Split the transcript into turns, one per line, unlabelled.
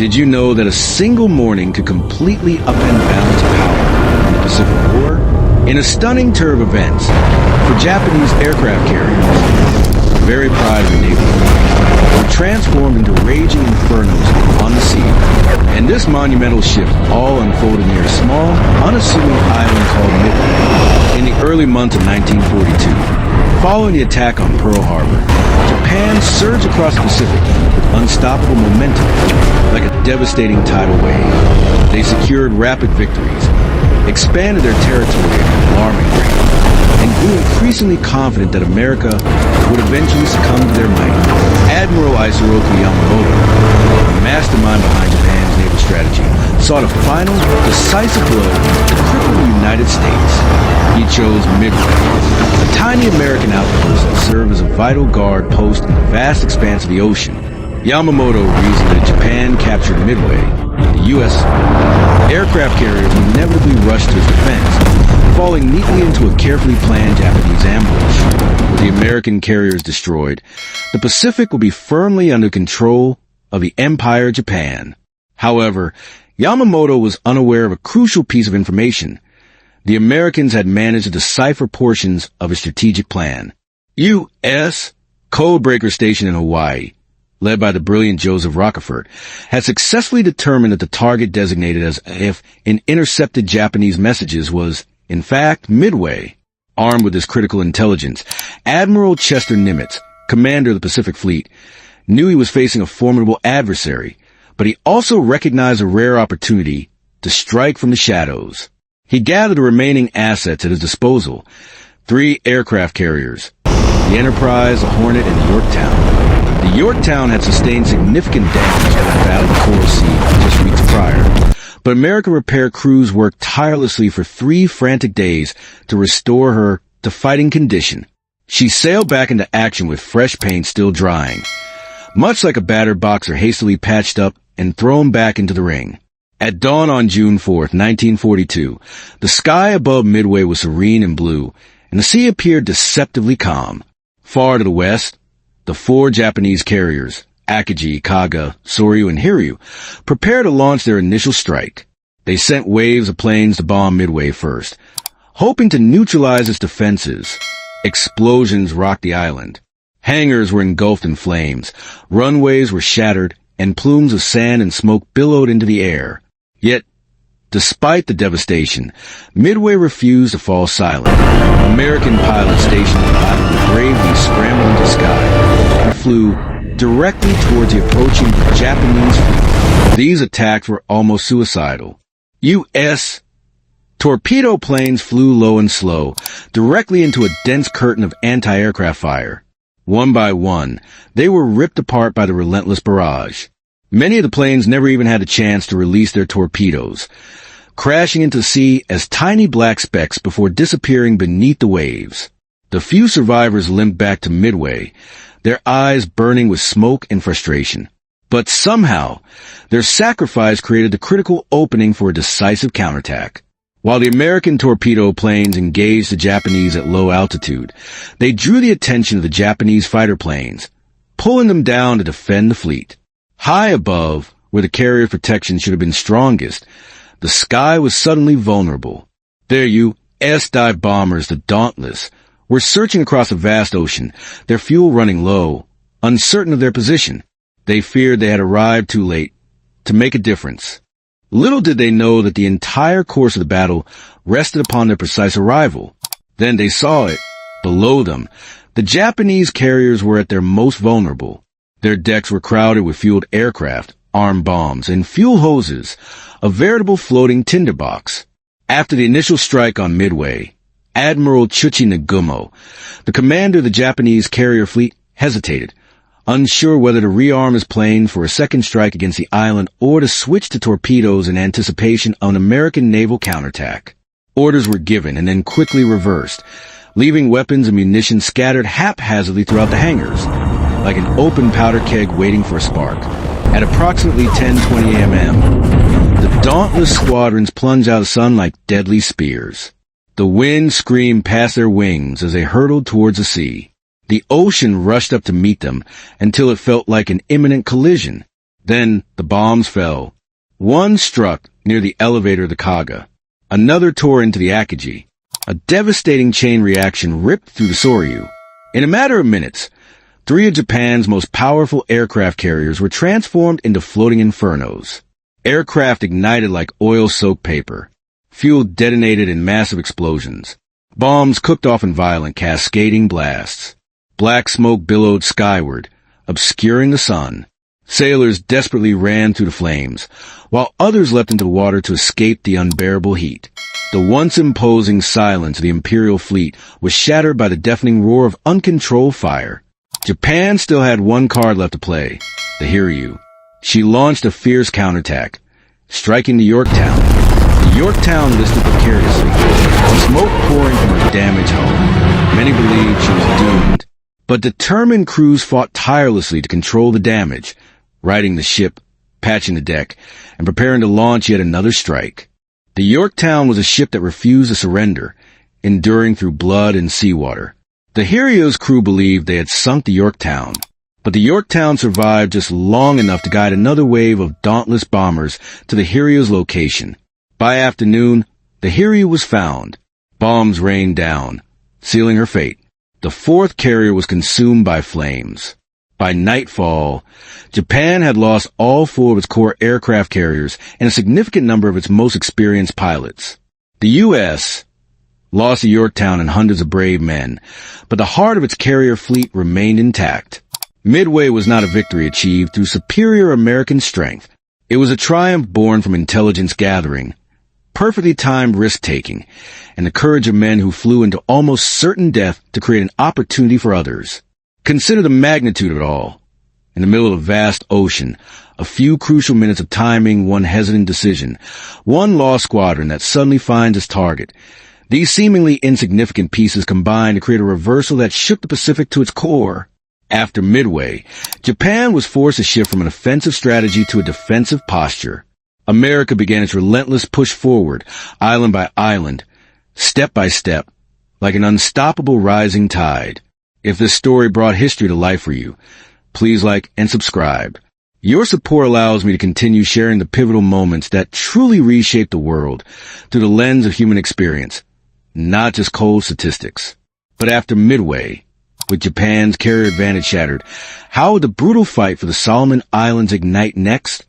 Did you know that a single morning could completely upend balance power in the Pacific War? In a stunning turn of events, for Japanese aircraft carriers, the very pride of the Navy, were transformed into raging infernos on the sea, and this monumental shift all unfolded near a small, unassuming island called Midway in the early months of 1942. Following the attack on Pearl Harbor, Japan surged across the Pacific with unstoppable momentum, like a devastating tidal wave. They secured rapid victories, expanded their territory at an alarming rate, and grew increasingly confident that America would eventually succumb to their might. Admiral Yamamoto, the mastermind behind Japan's naval strategy, sought a final, decisive blow to cripple the United States. He chose Midway, a tiny American outpost that served as a vital guard post in the vast expanse of the ocean. Yamamoto reasoned that if Japan captured Midway, the U.S. aircraft carriers would inevitably rush to its defense, falling neatly into a carefully planned Japanese ambush. With the American carriers destroyed, the Pacific would be firmly under control of the Empire Japan. However, Yamamoto was unaware of a crucial piece of information. The Americans had managed to decipher portions of a strategic plan. U.S. Codebreaker Station in Hawaii, led by the brilliant Joseph Rockefeller, had successfully determined that the target designated as if in intercepted Japanese messages was, in fact, Midway. Armed with this critical intelligence, Admiral Chester Nimitz, commander of the Pacific Fleet, knew he was facing a formidable adversary, but he also recognized a rare opportunity to strike from the shadows. He gathered the remaining assets at his disposal, 3 aircraft carriers, the Enterprise, the Hornet, and the Yorktown. The Yorktown had sustained significant damage during the Battle of the Coral Sea just weeks prior, but American repair crews worked tirelessly for 3 frantic days to restore her to fighting condition. She sailed back into action with fresh paint still drying, much like a battered boxer hastily patched up and thrown back into the ring. At dawn on June 4th, 1942, the sky above Midway was serene and blue, and the sea appeared deceptively calm. Far to the west, the 4 Japanese carriers, Akagi, Kaga, Sōryū, and Hiryū, prepared to launch their initial strike. They sent waves of planes to bomb Midway first, hoping to neutralize its defenses. Explosions rocked the island. Hangars were engulfed in flames, runways were shattered, and plumes of sand and smoke billowed into the air. Yet, despite the devastation, Midway refused to fall silent. American pilots stationed on the island bravely scrambled into the sky and flew directly towards the approaching Japanese fleet. These attacks were almost suicidal. U.S. torpedo planes flew low and slow, directly into a dense curtain of anti-aircraft fire. One by one, they were ripped apart by the relentless barrage. Many of the planes never even had a chance to release their torpedoes, crashing into the sea as tiny black specks before disappearing beneath the waves. The few survivors limped back to Midway, their eyes burning with smoke and frustration. But somehow, their sacrifice created the critical opening for a decisive counterattack. While the American torpedo planes engaged the Japanese at low altitude, they drew the attention of the Japanese fighter planes, pulling them down to defend the fleet. High above, where the carrier protection should have been strongest, the sky was suddenly vulnerable. Their U.S. dive bombers, the Dauntless, were searching across a vast ocean, their fuel running low, uncertain of their position. They feared they had arrived too late to make a difference. Little did they know that the entire course of the battle rested upon their precise arrival. Then they saw it. Below them, the Japanese carriers were at their most vulnerable. Their decks were crowded with fueled aircraft, armed bombs, and fuel hoses, a veritable floating tinderbox. After the initial strike on Midway, Admiral Chuchi Nagumo, the commander of the Japanese carrier fleet, hesitated, unsure whether to rearm his plane for a second strike against the island or to switch to torpedoes in anticipation of an American naval counterattack. Orders were given and then quickly reversed, leaving weapons and munitions scattered haphazardly throughout the hangars, like an open powder keg waiting for a spark. At approximately 10:20 a.m., the dauntless squadrons plunged out of the sun like deadly spears. The wind screamed past their wings as they hurtled towards the sea. The ocean rushed up to meet them until it felt like an imminent collision. Then the bombs fell. One struck near the elevator of the Kaga. Another tore into the Akagi. A devastating chain reaction ripped through the Sōryū. In a matter of minutes, 3 of Japan's most powerful aircraft carriers were transformed into floating infernos. Aircraft ignited like oil-soaked paper. Fuel detonated in massive explosions. Bombs cooked off in violent, cascading blasts. Black smoke billowed skyward, obscuring the sun. Sailors desperately ran through the flames, while others leapt into the water to escape the unbearable heat. The once imposing silence of the Imperial fleet was shattered by the deafening roar of uncontrolled fire. Japan still had one card left to play, the Hiryū. She launched a fierce counterattack, striking the Yorktown. The Yorktown listed precariously, smoke pouring from her damaged hull. Many believed she was doomed, but determined crews fought tirelessly to control the damage, righting the ship, patching the deck, and preparing to launch yet another strike. The Yorktown was a ship that refused to surrender, enduring through blood and seawater. The Hiryū's crew believed they had sunk the Yorktown, but the Yorktown survived just long enough to guide another wave of dauntless bombers to the Hiryū's location. By afternoon, the Hiryū was found. Bombs rained down, sealing her fate. The 4th carrier was consumed by flames. By nightfall, Japan had lost all 4 of its core aircraft carriers and a significant number of its most experienced pilots. The U.S. lost the Yorktown and hundreds of brave men, but the heart of its carrier fleet remained intact. Midway was not a victory achieved through superior American strength. It was a triumph born from intelligence gathering, perfectly timed risk-taking, and the courage of men who flew into almost certain death to create an opportunity for others. Consider the magnitude of it all. In the middle of a vast ocean, a few crucial minutes of timing, one hesitant decision, one lost squadron that suddenly finds its target. These seemingly insignificant pieces combined to create a reversal that shook the Pacific to its core. After Midway, Japan was forced to shift from an offensive strategy to a defensive posture. America began its relentless push forward, island by island, step by step, like an unstoppable rising tide. If this story brought history to life for you, please like and subscribe. Your support allows me to continue sharing the pivotal moments that truly reshape the world through the lens of human experience, not just cold statistics. But after Midway, with Japan's carrier advantage shattered, how would the brutal fight for the Solomon Islands ignite next?